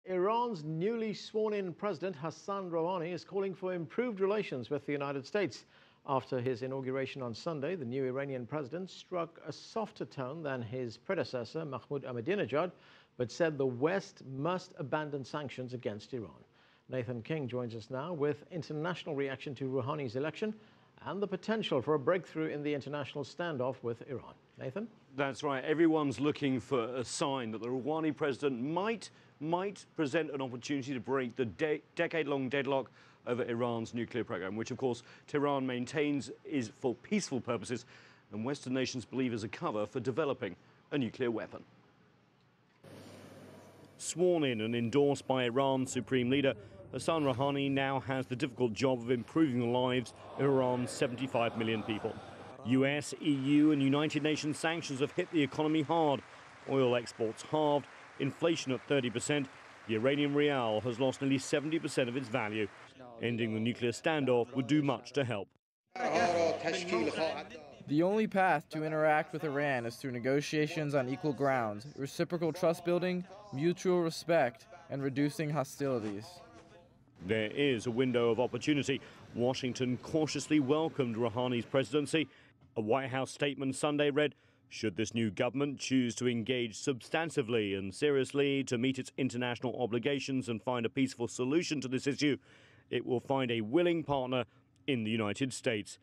Iran's newly sworn-in president, Hassan Rouhani, is calling for improved relations with the United States. After his inauguration on Sunday, the new Iranian president struck a softer tone than his predecessor, Mahmoud Ahmadinejad, but said the West must abandon sanctions against Iran. Nathan King joins us now with international reaction to Rouhani's election and the potential for a breakthrough in the international standoff with Iran. Nathan? That's right. Everyone's looking for a sign that the Rouhani president might present an opportunity to break the decade-long deadlock over Iran's nuclear program, which, of course, Tehran maintains is for peaceful purposes, and Western nations believe is a cover for developing a nuclear weapon. Sworn in and endorsed by Iran's supreme leader, Hassan Rouhani now has the difficult job of improving the lives of Iran's 75 million people. US, EU and United Nations sanctions have hit the economy hard. Oil exports halved, inflation at 30%. The Iranian rial has lost nearly 70% of its value. Ending the nuclear standoff would do much to help. The only path to interact with Iran is through negotiations on equal grounds, reciprocal trust building, mutual respect, and reducing hostilities. There is a window of opportunity. Washington cautiously welcomed Rouhani's presidency. A White House statement Sunday read, should this new government choose to engage substantively and seriously to meet its international obligations and find a peaceful solution to this issue, it will find a willing partner in the United States.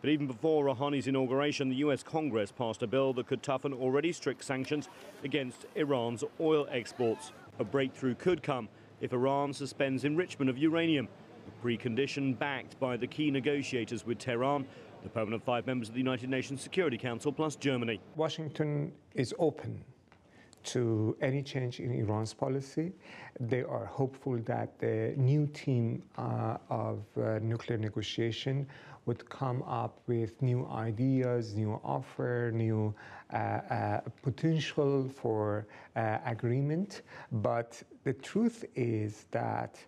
But even before Rouhani's inauguration, the US Congress passed a bill that could toughen already strict sanctions against Iran's oil exports. A breakthrough could come if Iran suspends enrichment of uranium, a precondition backed by the key negotiators with Tehran, the permanent 5 members of the United Nations Security Council, plus Germany. Washington is open to any change in Iran's policy. They are hopeful that the new team of nuclear negotiation would come up with new ideas, new offer, new potential for agreement. But the truth is that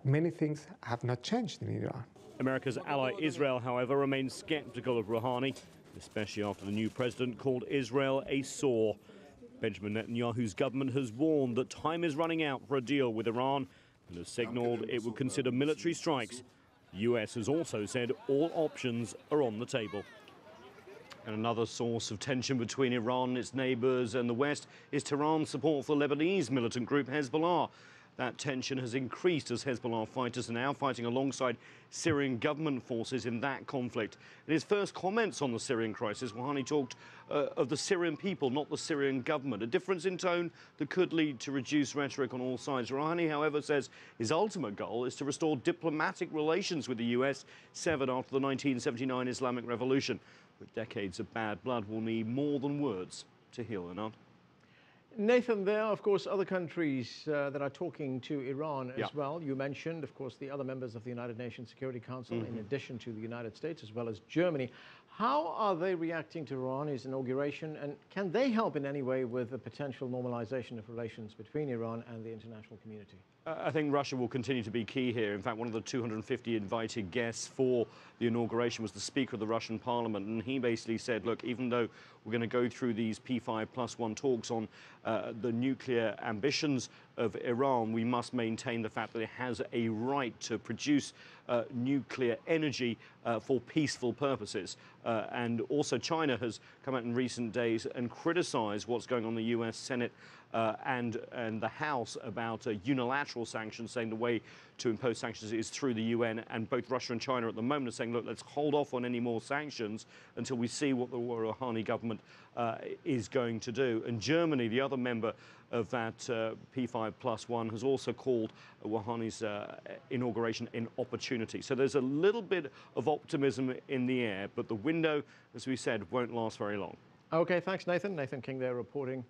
many things have not changed in Iran. America's ally Israel, however, remains skeptical of Rouhani, especially after the new president called Israel a sore. Benjamin Netanyahu's government has warned that time is running out for a deal with Iran and has signaled it would consider military strikes. The US has also said all options are on the table. And another source of tension between Iran, its neighbours and the West is Tehran's support for Lebanese militant group Hezbollah. That tension has increased as Hezbollah fighters are now fighting alongside Syrian government forces in that conflict. In his first comments on the Syrian crisis, Rouhani talked of the Syrian people, not the Syrian government, a difference in tone that could lead to reduced rhetoric on all sides. Rouhani, however, says his ultimate goal is to restore diplomatic relations with the US, severed after the 1979 Islamic Revolution. With decades of bad blood, will need more than words to heal, Anand. Nathan, there are, of course, other countries that are talking to Iran as well. You mentioned, of course, the other members of the United Nations Security Council, in addition to the United States, as well as Germany. How are they reacting to Rouhani's inauguration, and can they help in any way with the potential normalization of relations between Iran and the international community? I think Russia will continue to be key here. In fact, one of the 250 invited guests for the inauguration was the Speaker of the Russian Parliament, and he basically said, look, even though we're going to go through these P5+1 talks on the nuclear ambitions of Iran, we must maintain the fact that it has a right to produce nuclear energy for peaceful purposes. And also China has come out in recent days and criticized what's going on in the US Senate and the House about unilateral sanctions, saying the way to impose sanctions is through the UN. And both Russia and China at the moment are saying, look, let's hold off on any more sanctions until we see what the Rouhani government is going to do. And Germany, the other member of that P5+1, has also called Rouhani's inauguration an opportunity. So there's a little bit of optimism in the air, but the window, as we said, won't last very long. Okay, thanks, Nathan. Nathan King there reporting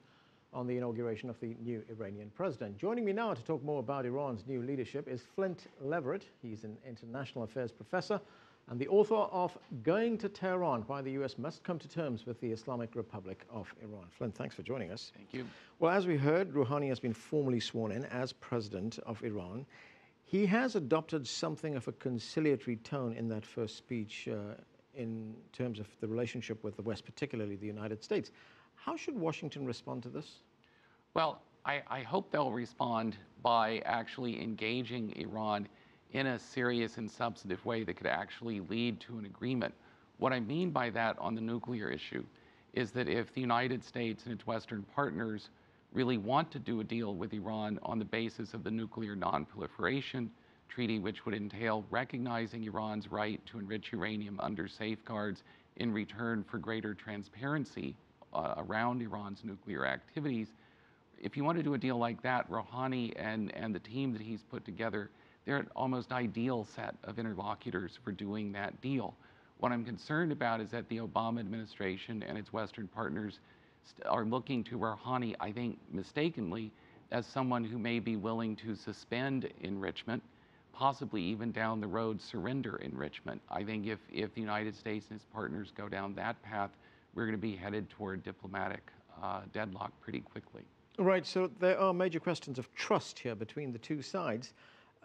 on the inauguration of the new Iranian president. Joining me now to talk more about Iran's new leadership is Flynt Leverett. He's an international affairs professor and the author of Going to Tehran, Why the US Must Come to Terms with the Islamic Republic of Iran. Flynt, thanks for joining us. Thank you. Well, as we heard, Rouhani has been formally sworn in as president of Iran. He has adopted something of a conciliatory tone in that first speech in terms of the relationship with the West, particularly the United States. How should Washington respond to this? Well, I hope they'll respond by actually engaging Iran in a serious and substantive way that could actually lead to an agreement. What I mean by that on the nuclear issue is that if the United States and its Western partners really want to do a deal with Iran on the basis of the Nuclear Non-Proliferation Treaty, which would entail recognizing Iran's right to enrich uranium under safeguards in return for greater transparency around Iran's nuclear activities, if you want to do a deal like that, Rouhani and the team that he's put together, they're an almost ideal set of interlocutors for doing that deal. What I'm concerned about is that the Obama administration and its Western partners are looking to Rouhani, I think mistakenly, as someone who may be willing to suspend enrichment, possibly even down the road surrender enrichment. I think if the United States and its partners go down that path, we're going to be headed toward diplomatic deadlock pretty quickly. Right, so there are major questions of trust here between the two sides.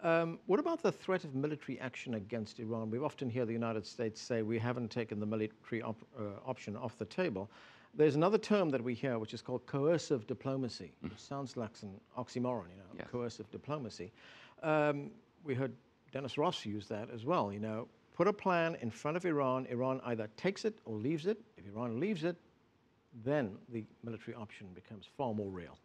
What about the threat of military action against Iran? We often hear the United States say we haven't taken the military option off the table. There's another term that we hear which is called coercive diplomacy. It sounds like an oxymoron, you know, Yes. Coercive diplomacy. We heard Dennis Ross use that as well, you know. Put a plan in front of Iran. Iran either takes it or leaves it. If Iran leaves it, then the military option becomes far more real.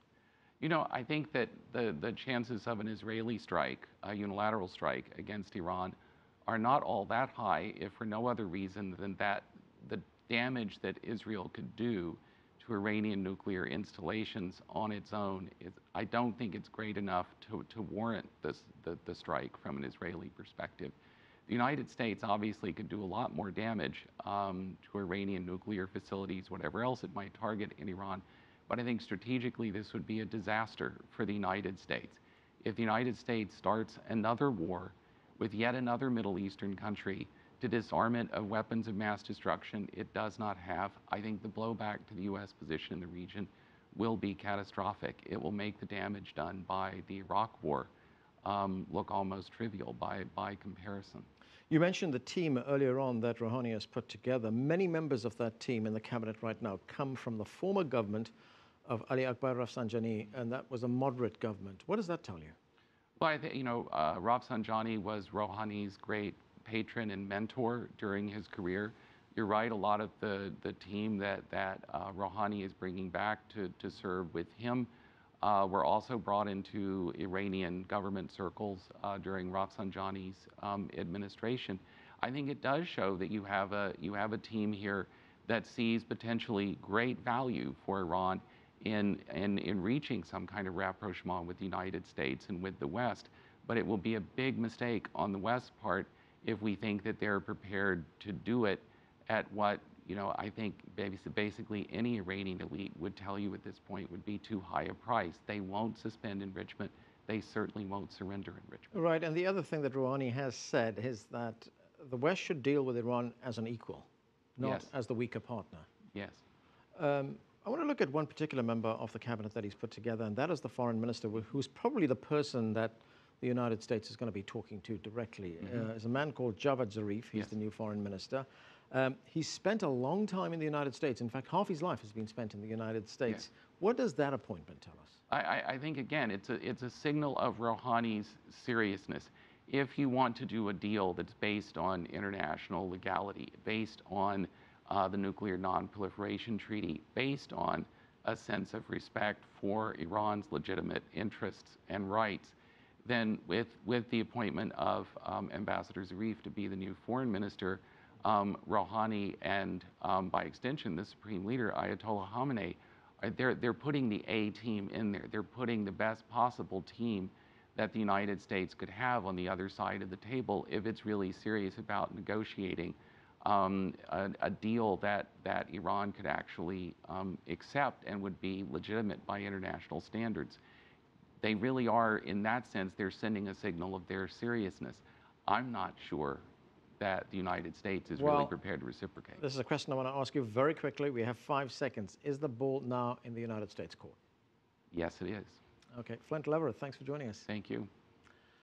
You know, I think that the chances of an Israeli strike, a unilateral strike against Iran, are not all that high, if for no other reason than that the damage that Israel could do to Iranian nuclear installations on its own, I don't think it's great enough to warrant the strike from an Israeli perspective. The United States obviously could do a lot more damage to Iranian nuclear facilities, whatever else it might target in Iran. But I think strategically this would be a disaster for the United States. If the United States starts another war with yet another Middle Eastern country to disarmament of weapons of mass destruction it does not have, I think the blowback to the U.S. position in the region will be catastrophic. It will make the damage done by the Iraq War look almost trivial by comparison. You mentioned the team earlier on that Rouhani has put together. Many members of that team in the cabinet right now come from the former government of Ali Akbar Rafsanjani, and that was a moderate government. What does that tell you? Well, I think, you know, Rafsanjani was Rouhani's great patron and mentor during his career. You're right, a lot of the team that Rouhani is bringing back to serve with him were also brought into Iranian government circles during Rafsanjani's administration. I think it does show that you have a team here that sees potentially great value for Iran in reaching some kind of rapprochement with the United States and with the West. But it will be a big mistake on the West part if we think that they're prepared to do it at what, you know, I think basically any Iranian elite would tell you at this point would be too high a price. They won't suspend enrichment. They certainly won't surrender enrichment. Right, and the other thing that Rouhani has said is that the West should deal with Iran as an equal, not Yes. as the weaker partner. Yes. I want to look at one particular member of the cabinet that he's put together, and that is the foreign minister, who's probably the person that the United States is going to be talking to directly. Is a man called Javad Zarif. He's Yes. the new foreign minister. He's spent a long time in the United States. In fact, half his life has been spent in the United States. Yes. What does that appointment tell us? I think, again, it's a signal of Rouhani's seriousness. If you want to do a deal that's based on international legality, based on the Nuclear Non-Proliferation Treaty, based on a sense of respect for Iran's legitimate interests and rights, then with the appointment of Ambassador Zarif to be the new foreign minister, Rouhani and by extension the supreme leader Ayatollah Khamenei, they're putting the A team in there. They're putting the best possible team that the United States could have on the other side of the table if it's really serious about negotiating a deal that Iran could actually accept and would be legitimate by international standards. They really are, in that sense, they're sending a signal of their seriousness. I'm not sure that the United States is really prepared to reciprocate. This is a question I want to ask you very quickly. We have 5 seconds. Is the ball now in the United States court? Yes, it is. Okay. Flynt, Leverett, thanks for joining us. Thank you.